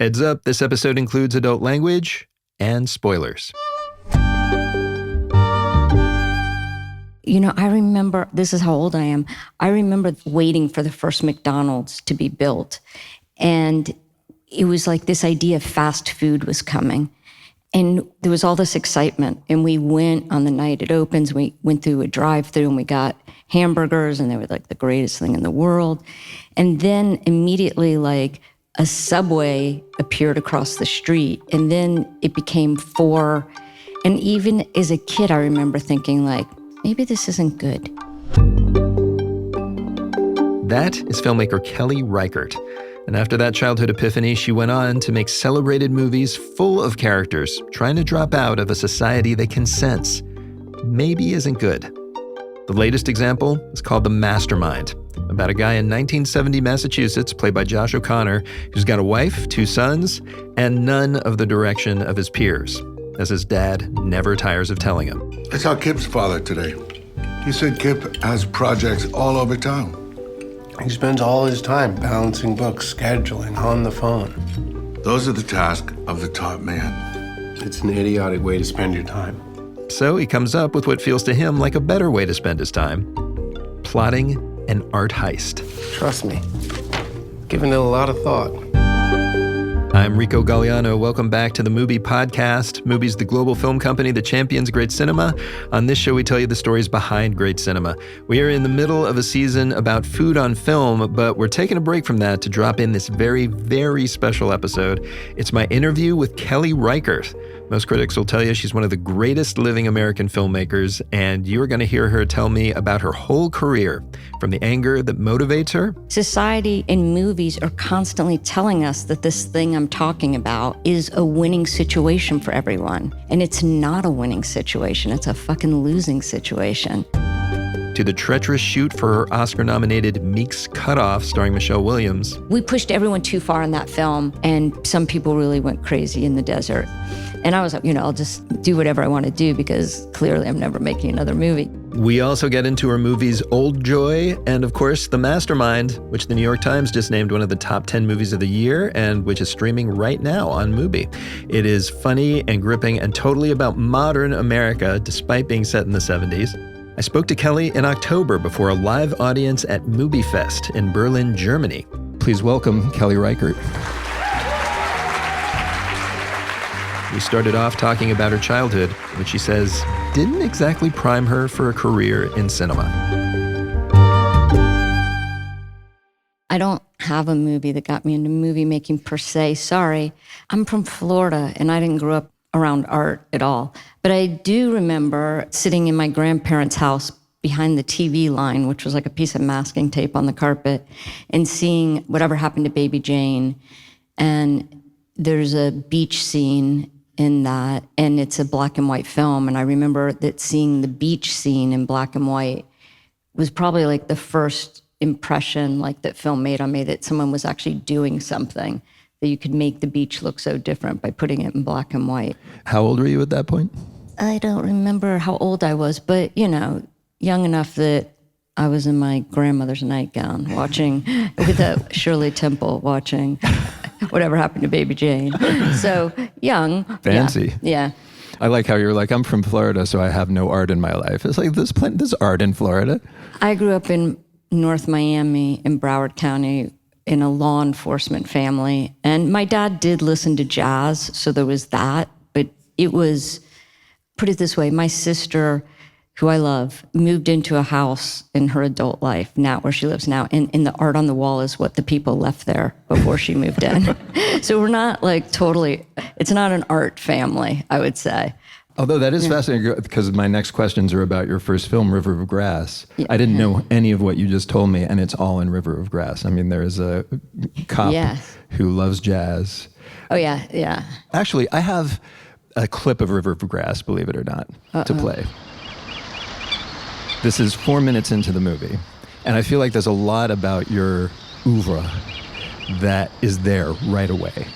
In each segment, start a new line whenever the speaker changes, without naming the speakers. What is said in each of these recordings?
Heads up, this episode includes adult language and spoilers.
You know, I remember, this is how old I am, I remember waiting for the first McDonald's to be built. And it was like this idea of fast food was coming. And there was all this excitement. And we went on the night it opens, we went through a drive-thru and we got hamburgers and they were like the greatest thing in the world. And then immediately like a Subway appeared across the street. And then it became 4. And even as a kid, I remember thinking like, maybe this isn't good.
That is filmmaker Kelly Reichardt. And after that childhood epiphany, she went on to make celebrated movies full of characters trying to drop out of a society they can sense maybe isn't good. The latest example is called The Mastermind, about a guy in 1970 Massachusetts, played by Josh O'Connor, who's got a wife, 2 sons, and none of the direction of his peers, as his dad never tires of telling him.
I saw Kip's father today. He said Kip has projects all over town.
He spends all his time balancing books, scheduling, on the phone.
Those are the tasks of the top man.
It's an idiotic way to spend your time.
So he comes up with what feels to him like a better way to spend his time: plotting an art heist.
Trust me, given it a lot of thought.
I'm Rico Galliano. Welcome back to the MUBI Podcast. MUBI's the global film company that champions great cinema. On this show, we tell you the stories behind great cinema. We are in the middle of a season about food on film, but we're taking a break from that to drop in this very, very special episode. It's my interview with Kelly Reichardt. Most critics will tell you she's one of the greatest living American filmmakers, and you're going to hear her tell me about her whole career, from the anger that motivates her.
Society and movies are constantly telling us that this thing I'm talking about is a winning situation for everyone. And it's not a winning situation. It's a fucking losing situation.
To the treacherous shoot for her Oscar-nominated MEEK'S CUTOFF, starring Michelle Williams.
We pushed everyone too far in that film, and some people really went crazy in the desert. And I was like, I'll just do whatever I want to do because clearly I'm never making another movie.
We also get into her movies Old Joy and, of course, The Mastermind, which the New York Times just named one of the top 10 movies of the year and which is streaming right now on MUBI. It is funny and gripping and totally about modern America, despite being set in the 70s. I spoke to Kelly in October before a live audience at MUBIFest in Berlin, Germany. Please welcome Kelly Reichardt. We started off talking about her childhood, which she says didn't exactly prime her for a career in cinema.
I don't have a movie that got me into movie making per se. Sorry. I'm from Florida and I didn't grow up around art at all. But I do remember sitting in my grandparents' house behind the TV line, which was like a piece of masking tape on the carpet, and seeing Whatever Happened to Baby Jane. And there's a beach scene in that, and it's a black and white film. And I remember that seeing the beach scene in black and white was probably like the first impression like that film made on me, that someone was actually doing something, that you could make the beach look so different by putting it in black and white.
How old were you at that point?
I don't remember how old I was, but young enough that I was in my grandmother's nightgown watching with Shirley Temple watching Whatever Happened to Baby Jane. So young.
Fancy.
Yeah.
I like how you're like, I'm from Florida, so I have no art in my life. It's like, there's art in Florida.
I grew up in North Miami in Broward County in a law enforcement family. And my dad did listen to jazz, so there was that. But it was, put it this way, my sister, who I love, moved into a house in her adult life, now where she lives now, and the art on the wall is what the people left there before she moved in. So we're not like totally, it's not an art family, I would say.
Although that is fascinating, because my next questions are about your first film, River of Grass. Yeah. I didn't know any of what you just told me, and it's all in River of Grass. I mean, there is a cop who loves jazz.
Oh, yeah, yeah.
Actually, I have a clip of River of Grass, believe it or not, to play. This is 4 minutes into the movie, and I feel like there's a lot about your oeuvre that is there right away.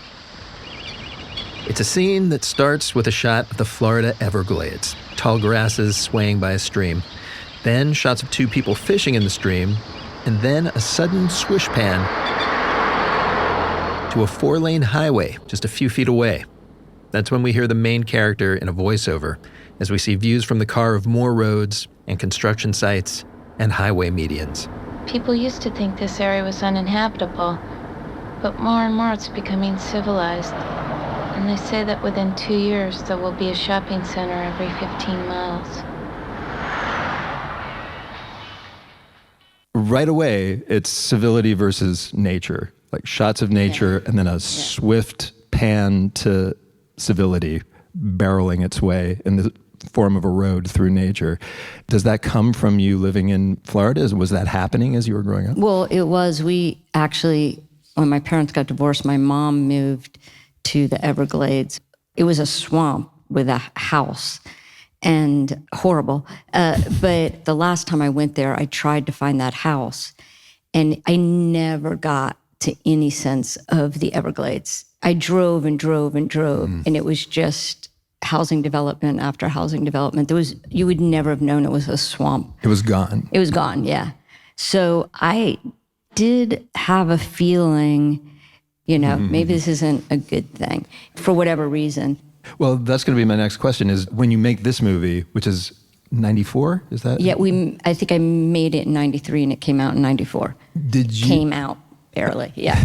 It's a scene that starts with a shot of the Florida Everglades, tall grasses swaying by a stream, then shots of 2 people fishing in the stream, and then a sudden swish pan to a 4-lane highway just a few feet away. That's when we hear the main character in a voiceover, as we see views from the car of more roads and construction sites and highway medians.
People used to think this area was uninhabitable, but more and more it's becoming civilized. And they say that within 2 years there will be a shopping center every 15 miles.
Right away, it's civility versus nature, like shots of nature and then a swift pan to civility barreling its way in the form of a road through nature. Does that come from you living in Florida? Was that happening as you were growing up?
Well, it was. We actually, when my parents got divorced, my mom moved to the Everglades. It was a swamp with a house and horrible. But the last time I went there, I tried to find that house and I never got to any sense of the Everglades. I drove and drove and drove and it was just housing development after housing development. You would never have known it was a swamp.
It was gone.
It was gone, yeah. So I did have a feeling, maybe this isn't a good thing for whatever reason.
Well, that's going to be my next question is when you make this movie, which is 94, is that?
Yeah, I think I made it in 93 and it came out in 94.
Did you?
Came out barely, yeah.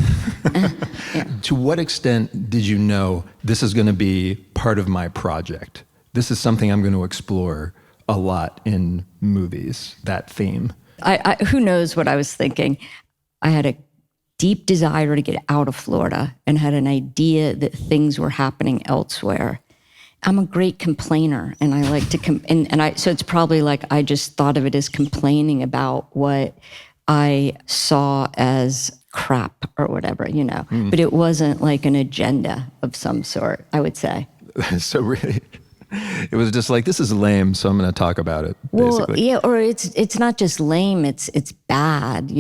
Yeah.
To what extent did you know this is going to be part of my project? This is something I'm going to explore a lot in movies, that theme.
Who knows what I was thinking. I had a deep desire to get out of Florida and had an idea that things were happening elsewhere. I'm a great complainer and I like to, so it's probably like I just thought of it as complaining about what I saw as crap or whatever, but it wasn't like an agenda of some sort, I would say.
So really, it was just like, this is lame, so I'm going to talk about it, basically.
Well, yeah, or it's not just lame, it's bad,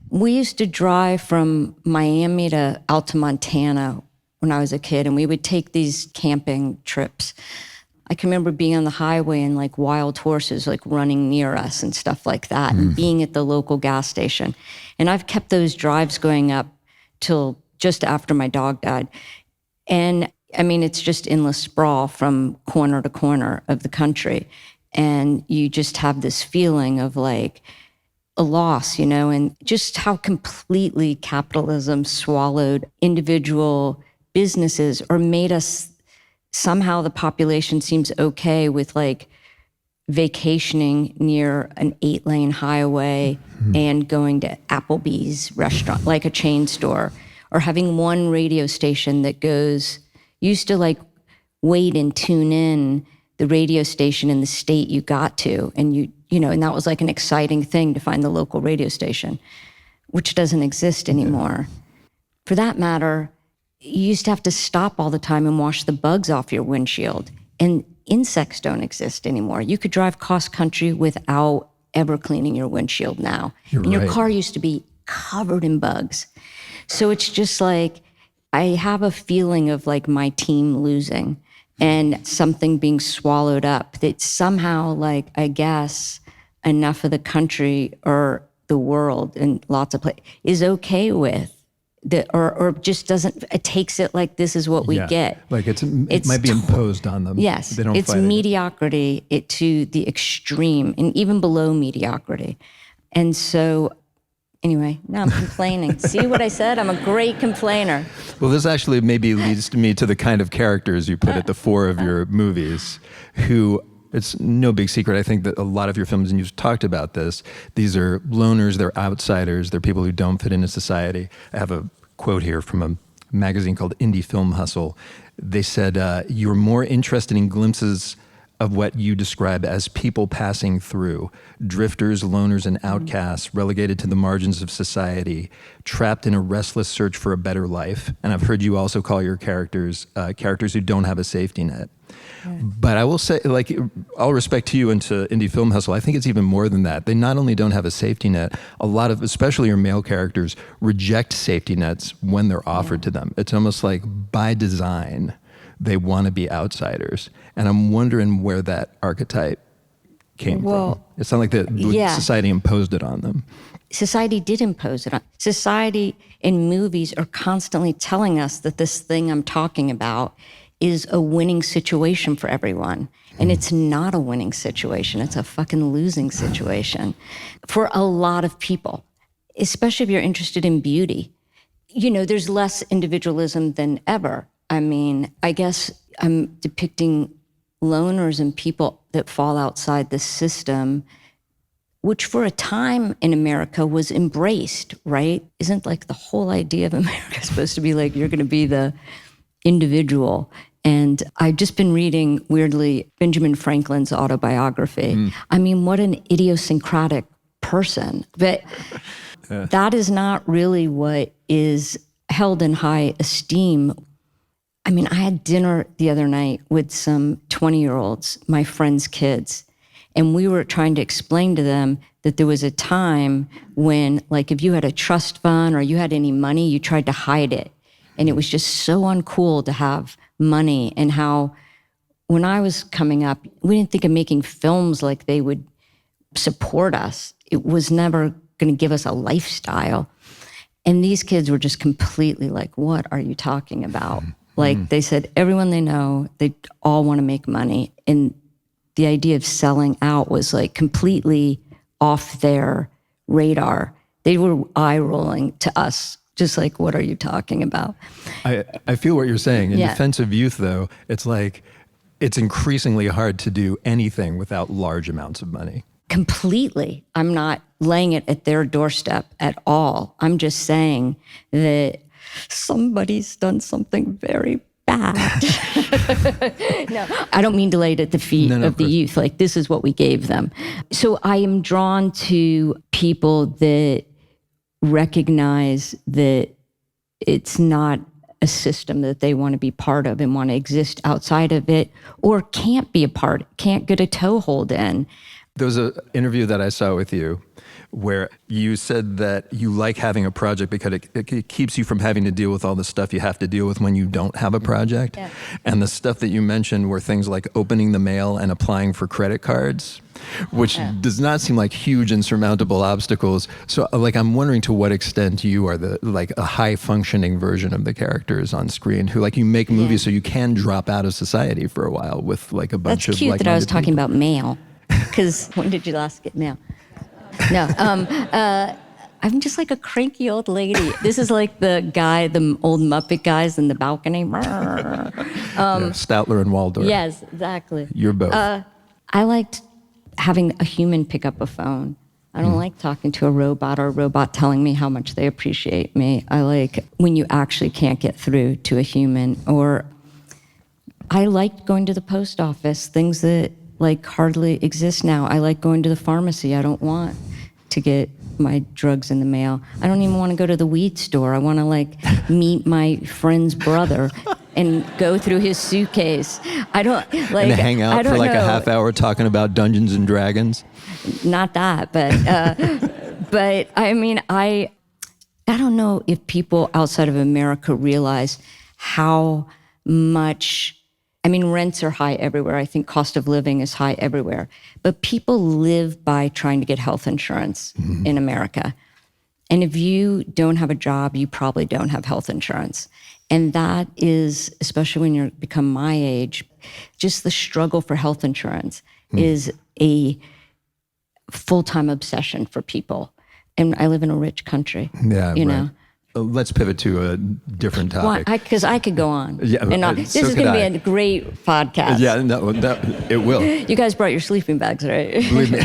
we used to drive from Miami to out to Montana when I was a kid, and we would take these camping trips. I can remember being on the highway and like wild horses like running near us and stuff like that, and being at the local gas station. And I've kept those drives going up till just after my dog died. And I mean, it's just endless sprawl from corner to corner of the country. And you just have this feeling of like a loss, and just how completely capitalism swallowed individual businesses or made us, somehow the population seems okay with like vacationing near an 8-lane highway and going to Applebee's restaurant, like a chain store, or having one radio station that used to like wait and tune in the radio station in the state you got to, and and that was like an exciting thing to find the local radio station, which doesn't exist anymore. For that matter, you used to have to stop all the time and wash the bugs off your windshield. And insects don't exist anymore. You could drive cross country without ever cleaning your windshield now. Your car used to be covered in bugs. So it's just like, I have a feeling of like my team losing and something being swallowed up that somehow, like, I guess enough of the country or the world and lots of places is okay with. Or just doesn't, it takes it like this is what we get.
Like it might be imposed on them.
Yes,
they don't
it's mediocrity to the extreme and even below mediocrity. And so anyway, now I'm complaining. See what I said? I'm a great complainer.
Well, this actually maybe leads me to the kind of characters you put at the fore of your movies who, it's no big secret, I think that a lot of your films, and you've talked about this, these are loners, they're outsiders, they're people who don't fit into society. I have a quote here from a magazine called Indie Film Hustle. They said, you're more interested in glimpses of what you describe as people passing through, drifters, loners, and outcasts, relegated to the margins of society, trapped in a restless search for a better life. And I've heard you also call your characters characters who don't have a safety net. But I will say, like, all respect to you and to Indie Film Hustle, I think it's even more than that. They not only don't have a safety net, a lot of, especially your male characters, reject safety nets when they're offered to them. It's almost like by design, they want to be outsiders. And I'm wondering where that archetype came from. It's not like society imposed it on them.
society did impose it on. Society and movies are constantly telling us that this thing I'm talking about is a winning situation for everyone. And it's not a winning situation. It's a fucking losing situation for a lot of people, especially if you're interested in beauty. You know, there's less individualism than ever. I mean, I guess I'm depicting loners and people that fall outside the system, which for a time in America was embraced, right? Isn't like the whole idea of America supposed to be like, you're gonna be the individual? And I've just been reading, weirdly, Benjamin Franklin's autobiography. I mean, what an idiosyncratic person. But that is not really what is held in high esteem. I mean, I had dinner the other night with some 20-year-olds, my friends' kids, and we were trying to explain to them that there was a time when, like, if you had a trust fund or you had any money, you tried to hide it. And it was just so uncool to have money, and how when I was coming up, we didn't think of making films like they would support us. It was never going to give us a lifestyle. And these kids were just completely like, what are you talking about? Like they said, everyone they know, they all want to make money. And the idea of selling out was like completely off their radar. They were eye rolling to us. Just like, what are you talking about?
I feel what you're saying. In defense of youth, though, it's like it's increasingly hard to do anything without large amounts of money.
Completely. I'm not laying it at their doorstep at all. I'm just saying that somebody's done something very bad. No, I don't mean to lay it at the feet of the youth. Like, this is what we gave them. So I am drawn to people that recognize that it's not a system that they want to be part of and want to exist outside of it, or can't be a part, can't get a toehold in.
There was an interview that I saw with you where you said that you like having a project because it keeps you from having to deal with all the stuff you have to deal with when you don't have a project. Yeah. And the stuff that you mentioned were things like opening the mail and applying for credit cards, which does not seem like huge insurmountable obstacles. So like, I'm wondering to what extent you are like a high functioning version of the characters on screen who, like, you make movies so you can drop out of society for a while with like a bunch of like-minded
That's cute that I was talking
people.
about mail, because when did you last get mail? No, I'm just like a cranky old lady. This is like the old Muppet guys in the balcony.
Statler and Waldorf.
Yes, exactly.
You're both.
I liked having a human pick up a phone. I don't like talking to a robot or a robot telling me how much they appreciate me. I like when you actually can't get through to a human. Or I liked going to the post office, things that like hardly exist now. I like going to the pharmacy. I don't want to get my drugs in the mail. I don't even want to go to the weed store. I want to like meet my friend's brother and go through his suitcase. I don't like
and hang out for like a half hour talking about Dungeons and Dragons.
Not that, but I mean, I don't know if people outside of America realize how much. I mean, rents are high everywhere. I think cost of living is high everywhere. But people live by trying to get health insurance in America. And if you don't have a job, you probably don't have health insurance. And that is, especially when you become my age, just the struggle for health insurance is a full-time obsession for people. And I live in a rich country, you know.
Let's pivot to a different topic.
Because I could go on.
Yeah,
this is going to be a great podcast.
Yeah, no, it will.
You guys brought your sleeping bags, right?
Believe me.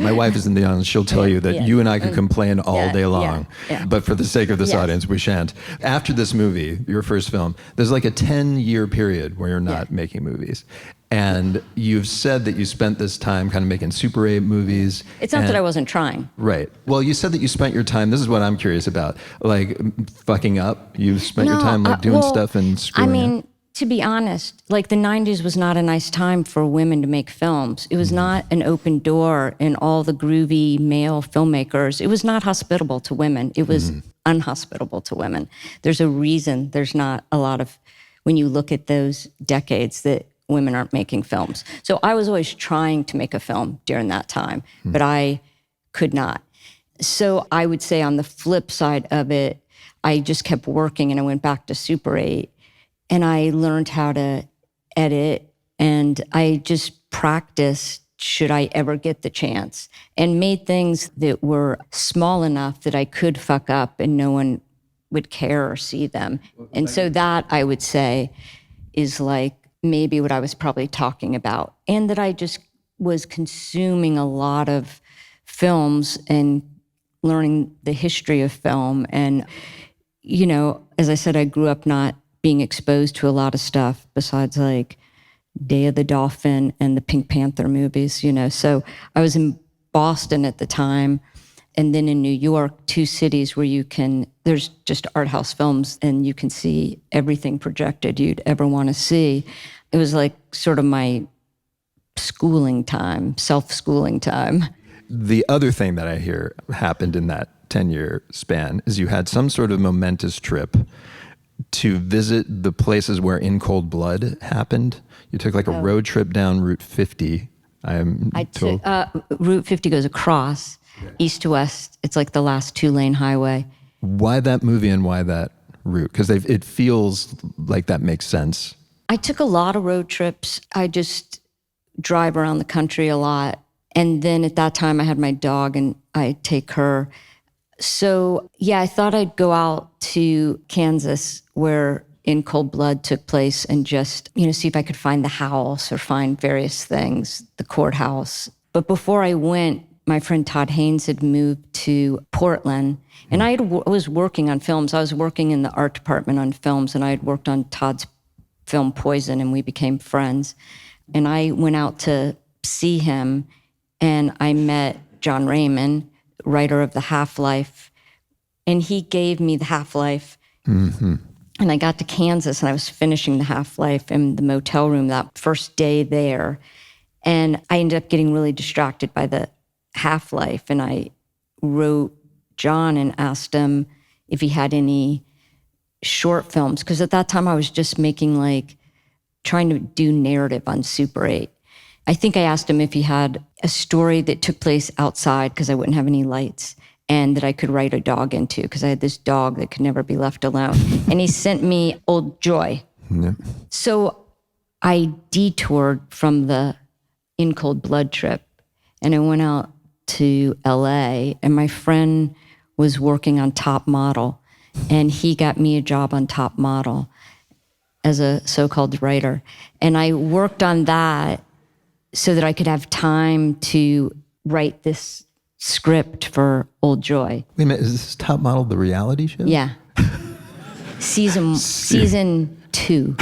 My wife is in the audience. She'll tell you that you and I could complain all day long. Yeah. But for the sake of this audience, we shan't. After this movie, your first film, there's like a 10-year period where you're not making movies. And you've said that you spent this time kind of making Super 8 movies.
It's not that I wasn't trying.
Right. Well, you said that you spent your time, this is what I'm curious about, like fucking up. You spent your time like doing stuff and screwing
I mean,
up.
To be honest, like the 90s was not a nice time for women to make films. It was not an open door in all the groovy male filmmakers. It was not hospitable to women. It was unhospitable to women. There's a reason there's not a lot of, when you look at those decades, that women aren't making films. So I was always trying to make a film during that time, but I could not. So I would say on the flip side of it, I just kept working and I went back to Super 8 and I learned how to edit and I just practiced should I ever get the chance and made things that were small enough that I could fuck up and no one would care or see them. And so that I would say is like maybe what I was probably talking about. And that I just was consuming a lot of films and learning the history of film. And, you know, as I said, I grew up not being exposed to a lot of stuff besides like Day of the Dolphin and the Pink Panther movies, you know. So I was in Boston at the time and then in New York, 2 cities where there's just art house films and you can see everything projected you'd ever want to see. It was like sort of my schooling time, self-schooling time.
The other thing that I hear happened in that 10-year span is you had some sort of momentous trip to visit the places where In Cold Blood happened. You took like a road trip down Route 50.
Route 50 goes across, east to west. It's like the last 2-lane highway.
Why that movie and why that route? Because it feels like that makes sense.
I took a lot of road trips. I just drive around the country a lot. And then at that time I had my dog and I'd take her. So yeah, I thought I'd go out to Kansas where In Cold Blood took place and just, you know, see if I could find the house or find various things, the courthouse. But before I went, my friend Todd Haynes had moved to Portland and I was working on films. I was working in the art department on films and I had worked on Todd's film Poison and we became friends. And I went out to see him and I met John Raymond, writer of The Half-Life, and he gave me The Half-Life. Mm-hmm. And I got to Kansas and I was finishing The Half-Life in the motel room that first day there. And I ended up getting really distracted by The Half-Life. And I wrote John and asked him if he had any short films. Because at that time I was just trying to do narrative on Super 8. I think I asked him if he had a story that took place outside because I wouldn't have any lights and that I could write a dog into because I had this dog that could never be left alone. And he sent me Old Joy. Yeah. So I detoured from the In Cold Blood trip and I went out to LA and my friend was working on Top Model and he got me a job on Top Model as a so-called writer. And I worked on that so that I could have time to write this script for Old Joy.
Wait a minute, is this Top Model the reality show?
Yeah. Season 2.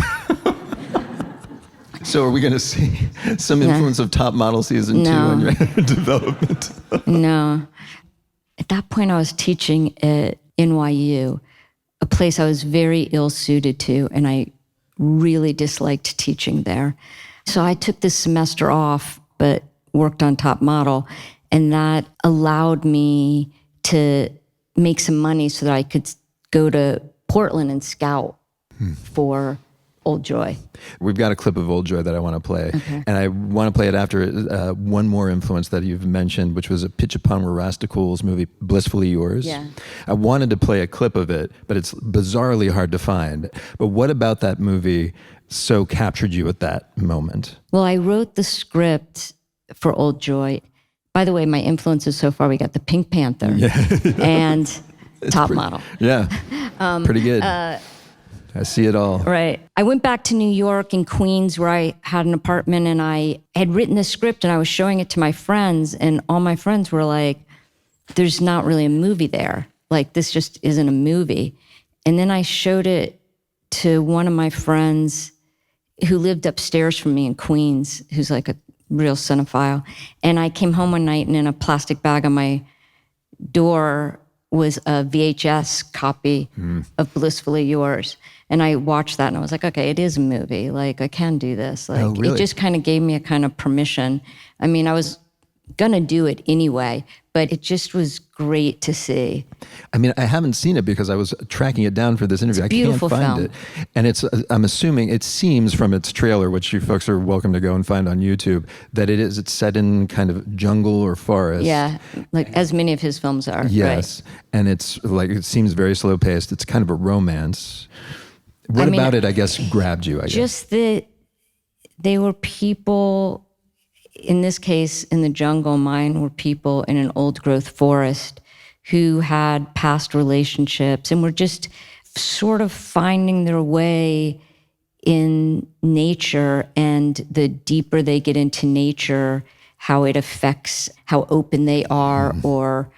So are we going to see some influence of Top Model season 2 on your development?
No. At that point, I was teaching at NYU, a place I was very ill-suited to, and I really disliked teaching there. So I took this semester off, but worked on Top Model, and that allowed me to make some money so that I could go to Portland and scout for Old Joy.
We've got a clip of Old Joy that I want to play, and I want to play it after one more influence that you've mentioned, which was a Pitch Upon Rastacool's movie, Blissfully Yours.
Yeah.
I wanted to play a clip of it, but it's bizarrely hard to find. But what about that movie so captured you at that moment?
Well, I wrote the script for Old Joy. By the way, my influences so far, we got the Pink Panther and Top Model.
Yeah, pretty good. I see it all.
Right. I went back to New York in Queens where I had an apartment and I had written the script and I was showing it to my friends and all my friends were like, there's not really a movie there. Like, this just isn't a movie. And then I showed it to one of my friends who lived upstairs from me in Queens, who's like a real cinephile. And I came home one night and in a plastic bag on my door was a VHS copy of Blissfully Yours. And I watched that and I was like, okay, it is a movie. Like, I can do this. Like,
really?
It just kind of gave me a kind of permission. I mean, I was gonna do it anyway, but it just was great to see.
I mean, I haven't seen it because I was tracking it down for this interview.
It's a beautiful
I can't find
film.
it. And I'm assuming, it seems from its trailer, which you folks are welcome to go and find on YouTube, that it's set in kind of jungle or forest.
Yeah, like as many of his films are.
Yes.
Right.
And it's like, it seems very slow paced. It's kind of a romance. What about it, I guess, grabbed you, I guess?
Just that they were people, in this case, in the jungle. Mine were people in an old growth forest who had past relationships and were just sort of finding their way in nature. And the deeper they get into nature, how it affects how open they are, or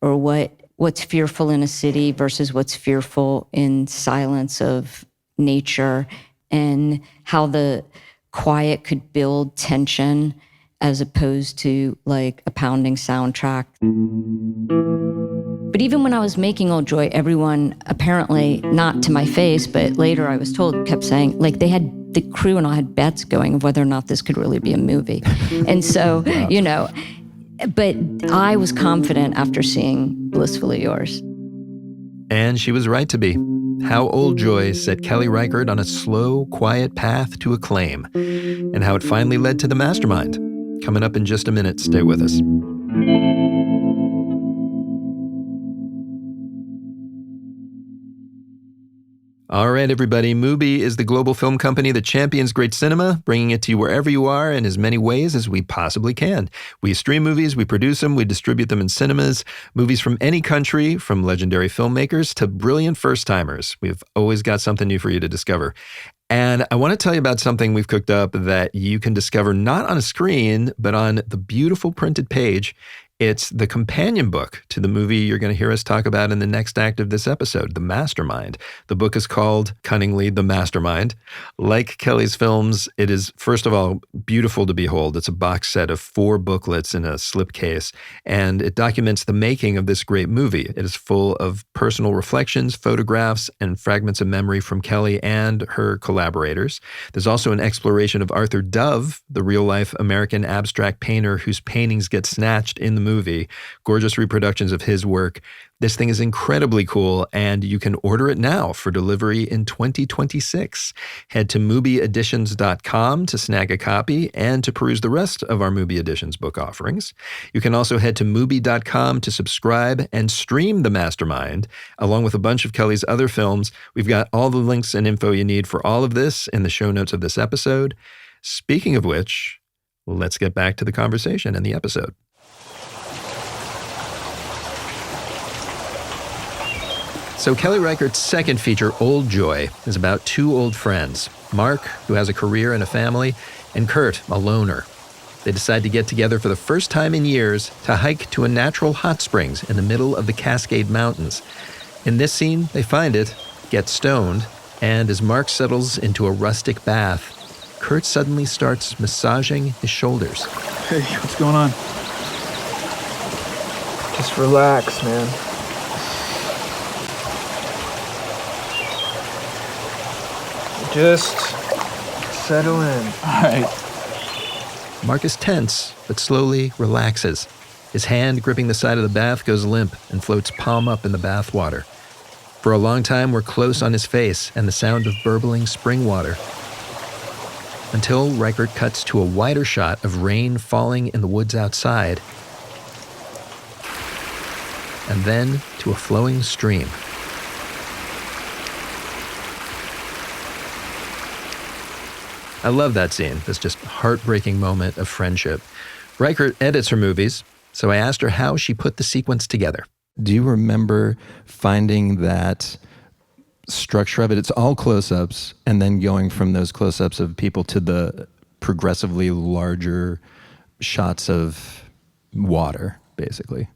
what's fearful in a city versus what's fearful in silence of nature, and how the quiet could build tension as opposed to like a pounding soundtrack. But even when I was making Old Joy, everyone, apparently not to my face, but later I was told, kept saying, like, the crew and I had bets going of whether or not this could really be a movie. And so, you know, but I was confident after seeing Blissfully Yours.
And she was right to be. How Old Joy set Kelly Reichardt on a slow, quiet path to acclaim, and how it finally led to The Mastermind. Coming up in just a minute. Stay with us. All right, everybody. MUBI is the global film company that champions great cinema, bringing it to you wherever you are in as many ways as we possibly can. We stream movies, we produce them, we distribute them in cinemas, movies from any country, from legendary filmmakers to brilliant first-timers. We've always got something new for you to discover. And I want to tell you about something we've cooked up that you can discover not on a screen, but on the beautiful printed page. It's the companion book to the movie you're going to hear us talk about in the next act of this episode, The Mastermind. The book is called, cunningly, The Mastermind. Like Kelly's films, it is, first of all, beautiful to behold. It's a box set of 4 booklets in a slipcase, and it documents the making of this great movie. It is full of personal reflections, photographs, and fragments of memory from Kelly and her collaborators. There's also an exploration of Arthur Dove, the real-life American abstract painter whose paintings get snatched in the movie. Gorgeous reproductions of his work. This thing is incredibly cool, and you can order it now for delivery in 2026. Head to MUBIEditions.com to snag a copy and to peruse the rest of our MUBI Editions book offerings. You can also head to MUBI.com to subscribe and stream The Mastermind, along with a bunch of Kelly's other films. We've got all the links and info you need for all of this in the show notes of this episode. Speaking of which, let's get back to the conversation and the episode. So Kelly Reichardt's second feature, Old Joy, is about 2 old friends, Mark, who has a career and a family, and Kurt, a loner. They decide to get together for the first time in years to hike to a natural hot springs in the middle of the Cascade Mountains. In this scene, they find it, get stoned, and as Mark settles into a rustic bath, Kurt suddenly starts massaging his shoulders.
Hey, what's going on? Just relax, man. Just settle in. All right.
Mark is tense, but slowly relaxes. His hand gripping the side of the bath goes limp and floats palm up in the bath water. For a long time, we're close on his face and the sound of burbling spring water. Until Reichardt cuts to a wider shot of rain falling in the woods outside, and then to a flowing stream. I love that scene, this just heartbreaking moment of friendship. Reichardt edits her movies, so I asked her how she put the sequence together. Do you remember finding that structure of it? It's all close-ups, and then going from those close-ups of people to the progressively larger shots of water, basically.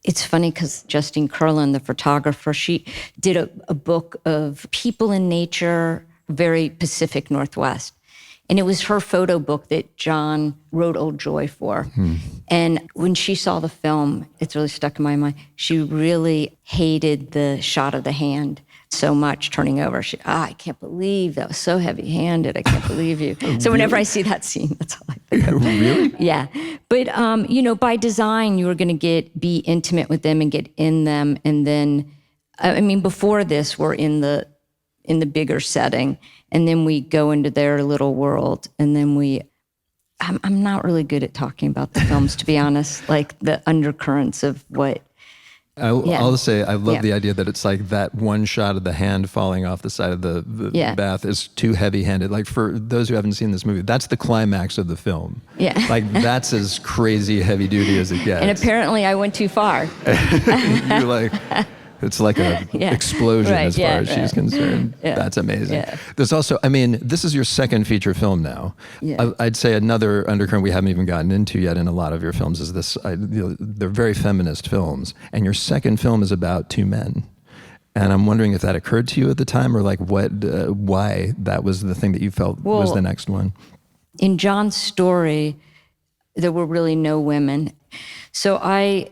It's funny because Justine Kurland, the photographer, she did a book of people in nature, very Pacific Northwest. And it was her photo book that John wrote Old Joy for. And when she saw the film, it's really stuck in my mind, she really hated the shot of the hand so much turning over. I can't believe that was so heavy-handed. I can't believe you. So whenever I see that scene, that's all I think of.
Really?
Yeah. But, by design, you were going to be intimate with them and get in them. And then, before this, we're in the bigger setting. And then we go into their little world. And then I'm not really good at talking about the films, to be honest, like the undercurrents of what.
I'll say I love the idea that it's like that one shot of the hand falling off the side of the bath is too heavy-handed. Like for those who haven't seen this movie, that's the climax of the film.
Yeah.
Like that's as crazy heavy-duty as it gets.
And apparently I went too far.
You're like, it's like a explosion as far as she's concerned. Yeah. That's amazing. Yeah. There's also, this is your second feature film now. Yeah. I'd say another undercurrent we haven't even gotten into yet in a lot of your films is this, they're very feminist films. And your second film is about two men. And I'm wondering if that occurred to you at the time or like why that was the thing that you felt was the next one.
In John's story, there were really no women. So I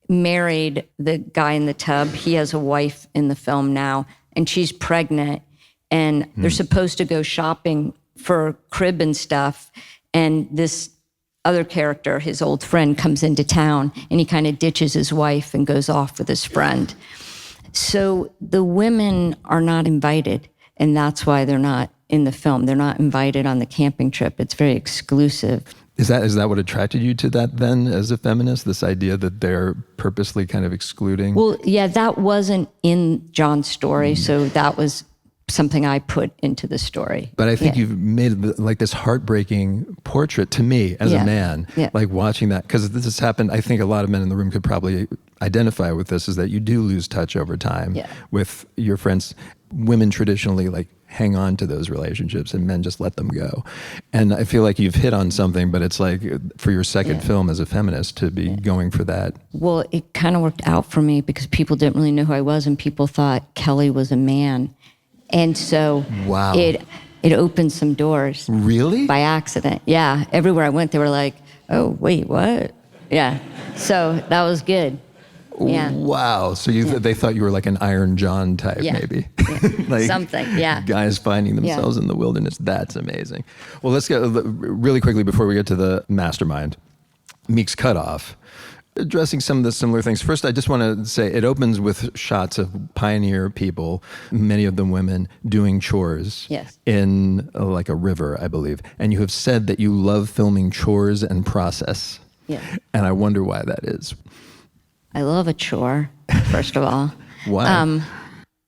married the guy in the tub. He has a wife in the film now, and she's pregnant, and they're supposed to go shopping for crib and stuff. And this other character, his old friend, comes into town, and he kind of ditches his wife and goes off with his friend. So the women are not invited, and that's why they're not in the film. They're not invited on the camping trip. It's very exclusive.
Is that what attracted you to that then as a feminist, this idea that they're purposely kind of excluding?
Well, yeah, that wasn't in John's story, so that was something I put into the story.
But I think you've made like this heartbreaking portrait to me as a man, like watching that, because this has happened. I think a lot of men in the room could probably identify with this, is that you do lose touch over time with your friends. Women traditionally like hang on to those relationships and men just let them go. And I feel like you've hit on something, but it's like for your second film as a feminist to be going for that.
Well, it kind of worked out for me because people didn't really know who I was and people thought Kelly was a man. And so it opened some doors.
Really?
By accident. Yeah. Everywhere I went, they were like, oh, wait, what? Yeah. So that was good. Yeah.
Wow. So they thought you were like an Iron John type, maybe.
Yeah.
Like
something,
guys finding themselves in the wilderness. That's amazing. Well, let's get really quickly before we get to the mastermind. MEEK'S CUTOFF, addressing some of the similar things. First, I just want to say it opens with shots of pioneer people, many of them women, doing chores in like a river, I believe. And you have said that you love filming chores and process. Yeah. And I wonder why that is.
I love a chore, first of all.
Why?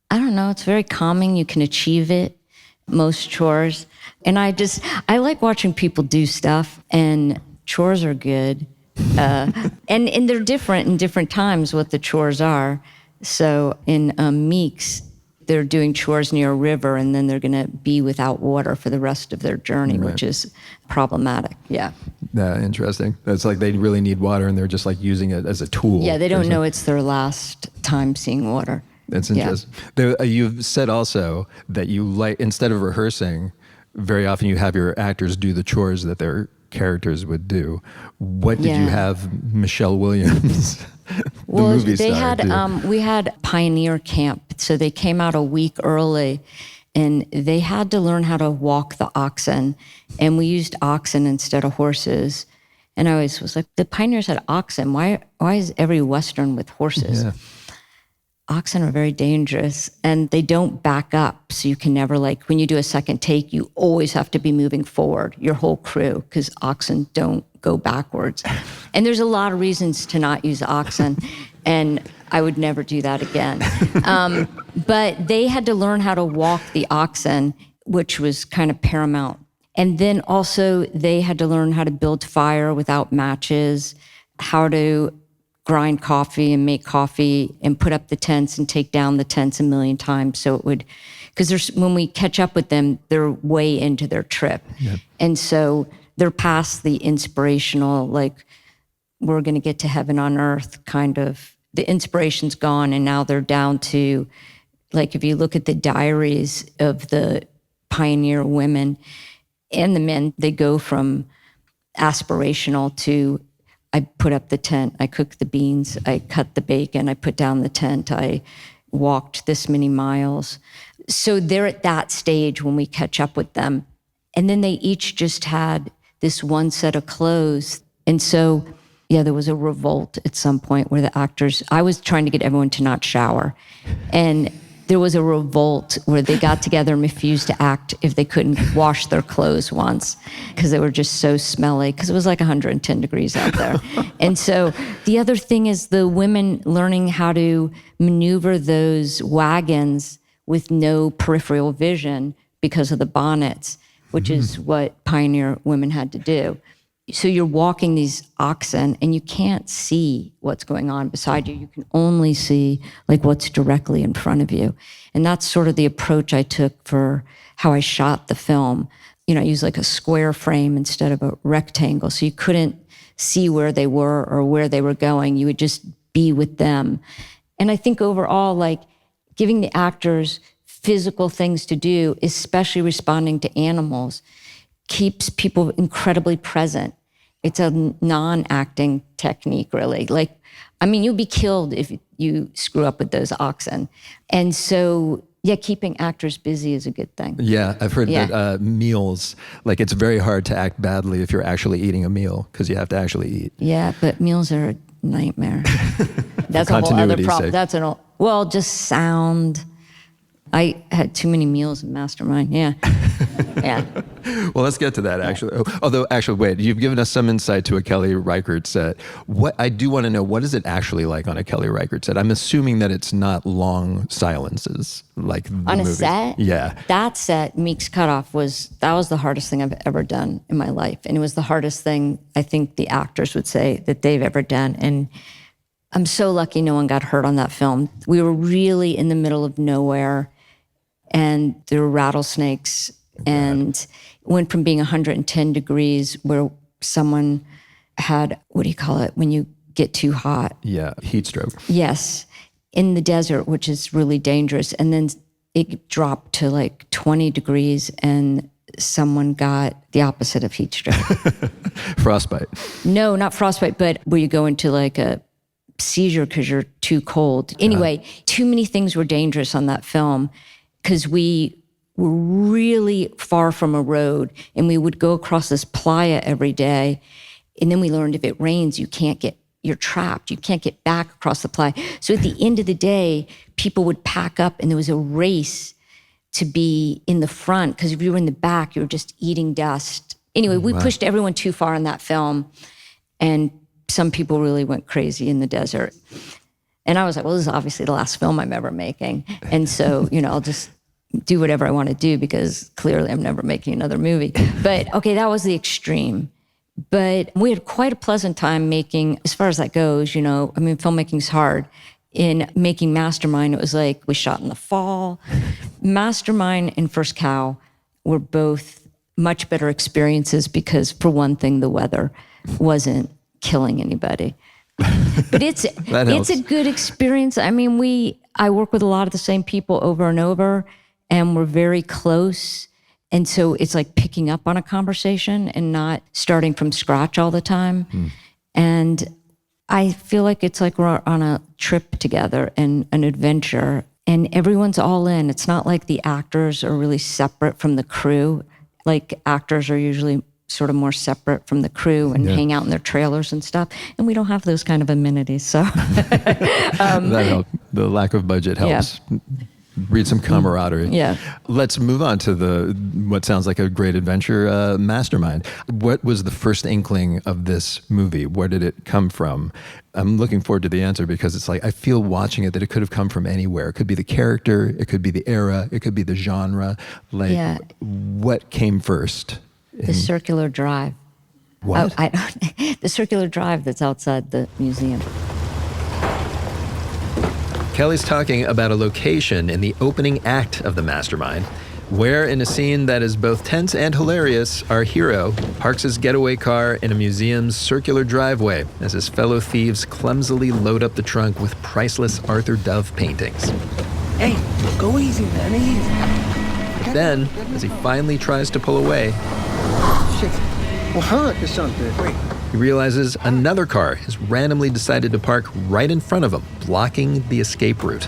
I don't know. It's very calming. You can achieve it, most chores. And I like watching people do stuff, and chores are good. And they're different in different times what the chores are. So in MEEK'S, they're doing chores near a river, and then they're going to be without water for the rest of their journey, which is problematic. Yeah.
Yeah, interesting. It's like they really need water, and they're just like using it as a tool.
Yeah, they don't know it's their last time seeing water.
That's interesting. You've said also that you like, instead of rehearsing, very often you have your actors do the chores that their characters would do. What did you have Michelle Williams, movie star, do?
We had pioneer camp, so they came out a week early, and they had to learn how to walk the oxen, and we used oxen instead of horses. And I always was like, the pioneers had oxen. Why is every Western with horses? Yeah. Oxen are very dangerous, and they don't back up. So you can never, like, when you do a second take, you always have to be moving forward, your whole crew, because oxen don't go backwards. And there's a lot of reasons to not use oxen, and I would never do that again. But they had to learn how to walk the oxen, which was kind of paramount. And then also they had to learn how to build fire without matches, how to grind coffee and make coffee and put up the tents and take down the tents a million times. So it would, because when we catch up with them, they're way into their trip. Yep. And so they're past the inspirational, like, we're going to get to heaven on earth kind of, the inspiration's gone. And now they're down to, like, if you look at the diaries of the pioneer women and the men, they go from aspirational to, I put up the tent, I cook the beans, I cut the bacon, I put down the tent, I walked this many miles. So they're at that stage when we catch up with them. And then they each just had this one set of clothes. And so, yeah, there was a revolt at some point where the actors, I was trying to get everyone to not shower. And there was a revolt where they got together and refused to act if they couldn't wash their clothes once because they were just so smelly because it was like 110 degrees out there. And so the other thing is the women learning how to maneuver those wagons with no peripheral vision because of the bonnets, which is what pioneer women had to do. So you're walking these oxen and you can't see what's going on beside you. You can only see like what's directly in front of you. And that's sort of the approach I took for how I shot the film. You know, I used like a square frame instead of a rectangle. So you couldn't see where they were or where they were going. You would just be with them. And I think overall, like giving the actors physical things to do, especially responding to animals, keeps people incredibly present. It's a non-acting technique, really. Like, I mean, you'll be killed if you screw up with those oxen. And so, yeah, keeping actors busy is a good thing.
Yeah, I've heard that meals, like it's very hard to act badly if you're actually eating a meal because you have to actually eat.
Yeah, but meals are a nightmare. That's a whole other problem. That's just sound. I had too many meals in Mastermind, yeah. Yeah.
Well, let's get to that, actually. Although, wait, you've given us some insight to a Kelly Reichardt set. What I do want to know, what is it actually like on a Kelly Reichardt set? I'm assuming that it's not long silences like the
on a
movies.
set?
Yeah.
That set, MEEK'S CUTOFF, was the hardest thing I've ever done in my life. And it was the hardest thing I think the actors would say that they've ever done. And I'm so lucky no one got hurt on that film. We were really in the middle of nowhere. And there were rattlesnakes, and it went from being 110 degrees where someone had, what do you call it, when you get too hot?
Yeah, heat stroke.
Yes, in the desert, which is really dangerous. And then it dropped to like 20 degrees and someone got the opposite of heat stroke.
Frostbite.
No, not frostbite, but where you go into like a seizure because you're too cold. Anyway, too many things were dangerous on that film, because we were really far from a road and we would go across this playa every day. And then we learned if it rains, you're trapped. You can't get back across the playa. So at the end of the day, people would pack up and there was a race to be in the front, because if you were in the back, you were just eating dust. Anyway, we pushed everyone too far in that film, and some people really went crazy in the desert. And I was like, well, this is obviously the last film I'm ever making. And so, I'll just do whatever I want to do because clearly I'm never making another movie. But okay, that was the extreme. But we had quite a pleasant time making, as far as that goes, filmmaking's hard. In making Mastermind, it was like we shot in the fall. Mastermind and First Cow were both much better experiences because, for one thing, the weather wasn't killing anybody. But it's a good experience. I mean, I work with a lot of the same people over and over, and we're very close. And so it's like picking up on a conversation and not starting from scratch all the time. And I feel like it's like we're on a trip together and an adventure, and everyone's all in. It's not like the actors are really separate from the crew. Like actors are usually sort of more separate from the crew and hang out in their trailers and stuff. And we don't have those kind of amenities. So
that helps. The lack of budget helps. Yeah. Breed some camaraderie.
Yeah.
Let's move on to what sounds like a great adventure, Mastermind. What was the first inkling of this movie? Where did it come from? I'm looking forward to the answer because it's like, I feel watching it that it could have come from anywhere. It could be the character, it could be the era, it could be the genre. What came first?
The circular drive.
What?
The circular drive that's outside the museum.
Kelly's talking about a location in the opening act of The Mastermind, where in a scene that is both tense and hilarious, our hero parks his getaway car in a museum's circular driveway as his fellow thieves clumsily load up the trunk with priceless Arthur Dove paintings.
Hey, go easy, man, easy.
Then, as he finally tries to pull away,
shit. Well, hurt or something. Wait.
He realizes another car has randomly decided to park right in front of him, blocking the escape route.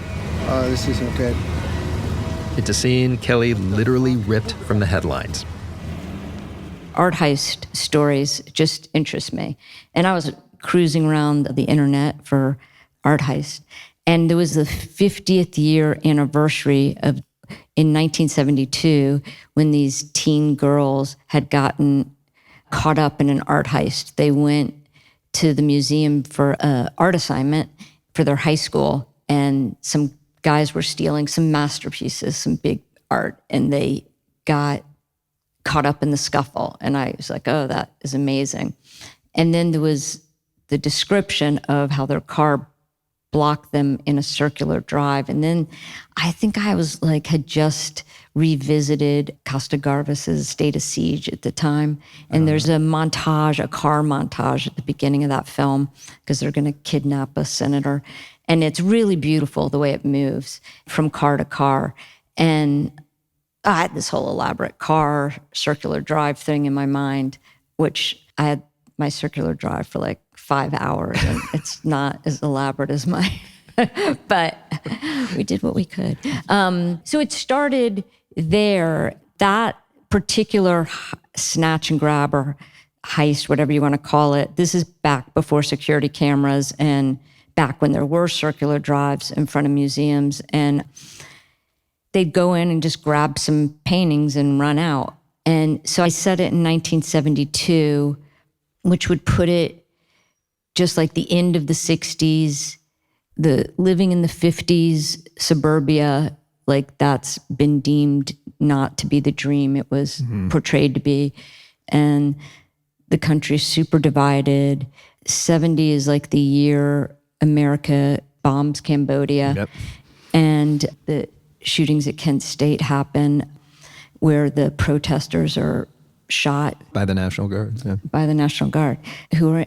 this isn't good.
It's a scene Kelly literally ripped from the headlines.
Art heist stories just interest me. And I was cruising around the internet for art heist. And there was the 50th year anniversary of, in 1972, when these teen girls had gotten caught up in an art heist. They went to the museum for an art assignment for their high school, and some guys were stealing some masterpieces, some big art, and they got caught up in the scuffle. And I was like, oh, that is amazing. And then there was the description of how their car blocked them in a circular drive. And then I think I was like, had just revisited Costa Gavras' State of Siege at the time. And there's a montage, a car montage at the beginning of that film, because they're going to kidnap a senator. And it's really beautiful the way it moves from car to car. And I had this whole elaborate car circular drive thing in my mind, which I had my circular drive for like 5 hours, and it's not as elaborate as mine, but we did what we could. So it started there. That particular snatch and grab or heist, whatever you want to call it, this is back before security cameras and back when there were circular drives in front of museums, and they'd go in and just grab some paintings and run out. And so I set it in 1972, which would put it just like the end of the 60s, the living in the 50s, suburbia, like that's been deemed not to be the dream it was portrayed to be. And the country's super divided. 70 is like the year America bombs Cambodia.
Yep.
And the shootings at Kent State happen, where the protesters are shot
By the National Guard, yeah.
by the National Guard, who are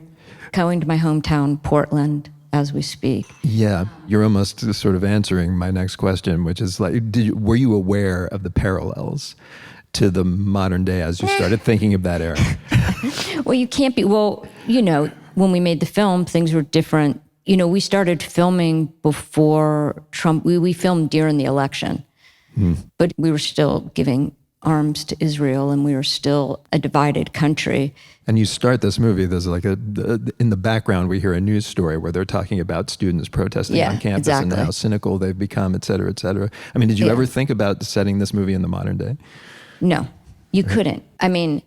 going to my hometown, Portland, as we speak.
Yeah, you're almost sort of answering my next question, which is like, were you aware of the parallels to the modern day as you started thinking of that era?
Well, you can't be. Well, you know, when we made the film, things were different. You know, we started filming before Trump. We filmed during the election, but we were still giving arms to Israel, and we were still a divided country.
And you start this movie, there's like in the background, we hear a news story where they're talking about students protesting on campus and how cynical they've become, et cetera, et cetera. I mean, did you ever think about setting this movie in the modern day?
No, you couldn't. I mean,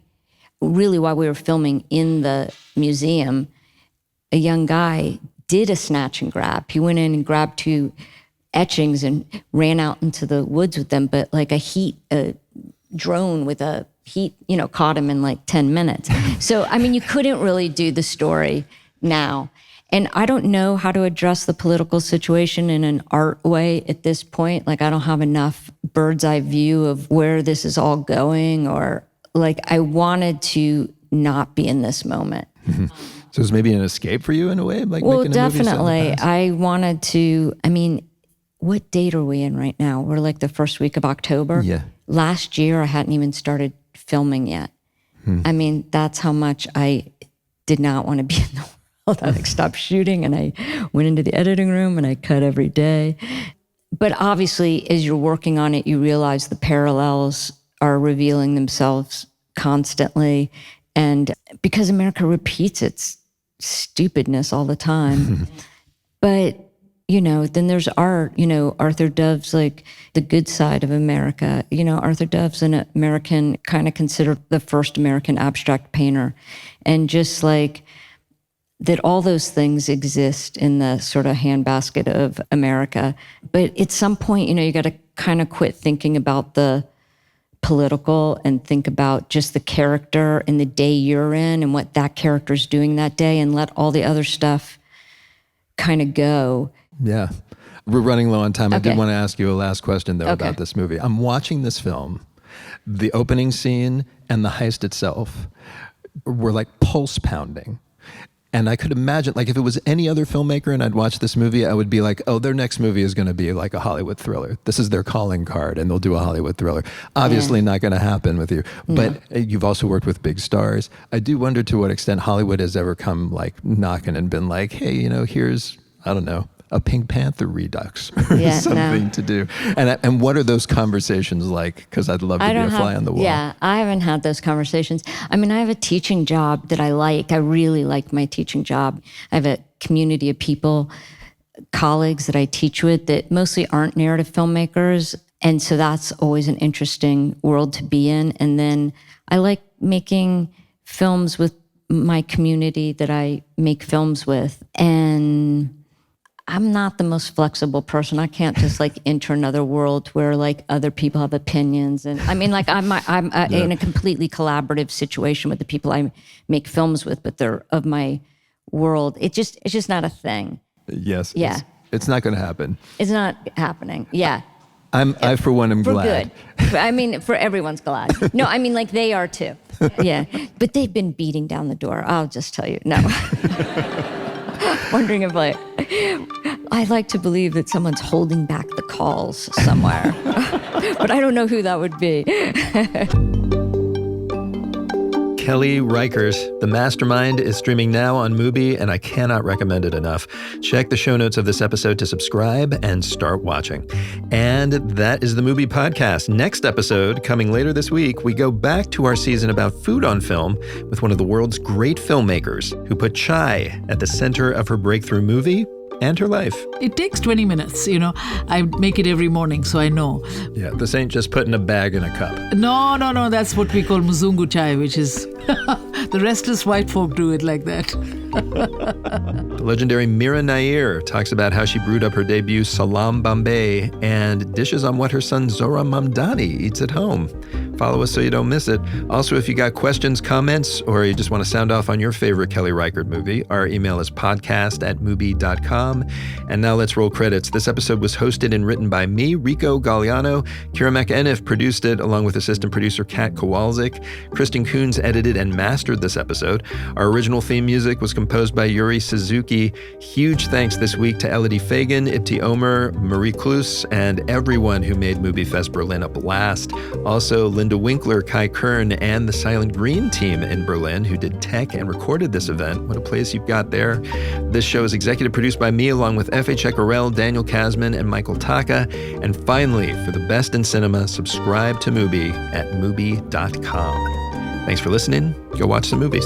really, while we were filming in the museum, a young guy did a snatch and grab. He went in and grabbed 2 etchings and ran out into the woods with them, but like a drone with a heat, you know, caught him in like 10 minutes. So, I mean, you couldn't really do the story now. And I don't know how to address the political situation in an art way at this point. Like, I don't have enough bird's eye view of where this is all going, or like, I wanted to not be in this moment.
So it was maybe an escape for you in a way? Like
well,
making a movie set in the
definitely.
past?
I wanted to, I mean, what date are we in right now? We're like the first week of October.
Yeah.
Last year, I hadn't even started filming yet. I mean, that's how much I did not want to be in the world. I like stopped shooting, and I went into the editing room and I cut every day. But obviously, as you're working on it, you realize the parallels are revealing themselves constantly. And because America repeats its stupidness all the time. But, you know, then there's art. You know, Arthur Dove's like the good side of America. You know, Arthur Dove's an American, kind of considered the first American abstract painter. And just like that, all those things exist in the sort of handbasket of America. But at some point, you know, you got to kind of quit thinking about the political and think about just the character and the day you're in and what that character's doing that day, and let all the other stuff kind of go.
Yeah. We're running low on time. I
Okay.
did want to ask you a last question, though, about this movie. I'm watching this film. The opening scene and the heist itself were like pulse pounding. And I could imagine, like, if it was any other filmmaker and I'd watch this movie, I would be like, oh, their next movie is going to be like a Hollywood thriller. This is their calling card, and they'll do a Hollywood thriller. Obviously not going to happen with you. But you've also worked with big stars. I do wonder to what extent Hollywood has ever come, like, knocking and been like, hey, you know, here's, I don't know, a Pink Panther redux or
Yeah,
something to do. And what are those conversations like? Because I'd love to be a fly on the wall.
Yeah, I haven't had those conversations. I mean, I have a teaching job that I like. I really like my teaching job. I have a community of people, colleagues that I teach with that mostly aren't narrative filmmakers. And so that's always an interesting world to be in. And then I like making films with my community that I make films with. And I'm not the most flexible person. I can't just like enter another world where like other people have opinions. And I mean, like I'm in a completely collaborative situation with the people I make films with, but they're of my world. It's just not a thing.
Yes.
Yeah.
It's not going to happen.
It's not happening. Yeah.
I for one am
For
glad.
good. I mean, for everyone's glad. No, I mean, like they are too. Yeah. But they've been beating down the door. I'll just tell you. No. Wondering if I like to believe that someone's holding back the calls somewhere. But I don't know who that would be.
Kelly Reichardt, The Mastermind, is streaming now on MUBI, and I cannot recommend it enough. Check the show notes of this episode to subscribe and start watching. And that is the MUBI Podcast. Next episode, coming later this week, we go back to our season about food on film with one of the world's great filmmakers who put chai at the center of her breakthrough movie and her life.
It takes 20 minutes, I make it every morning, so I know.
Yeah, this ain't just putting a bag in a cup.
No, that's what we call Muzungu chai, which is the restless white folk do it like that.
The legendary Mira Nair talks about how she brewed up her debut Salam Bombay and dishes on what her son Zohra Mamdani eats at home. Follow us so you don't miss it. Also, if you got questions, comments, or you just want to sound off on your favorite Kelly Reichardt movie, our email is podcast@mubi.com. And now let's roll credits. This episode was hosted and written by me, Rico Galliano. Kira McEniff produced it along with assistant producer Kat Kowalczyk. Kristen Coons edited and mastered this episode. Our original theme music was composed by Yuri Suzuki. Huge thanks this week to Elodie Fagan, Ibti Omer, Marie Klus, and everyone who made MUBIFest Berlin a blast. Also, Linda Winkler, Kai Kern, and the Silent Green team in Berlin who did tech and recorded this event. What a place you've got there. This show is executive produced by me along with F.H. Ecorell, Daniel Kasman, and Michael Taka. And finally, for the best in cinema, subscribe to MUBI at MUBI.com. Thanks for listening. Go watch some movies.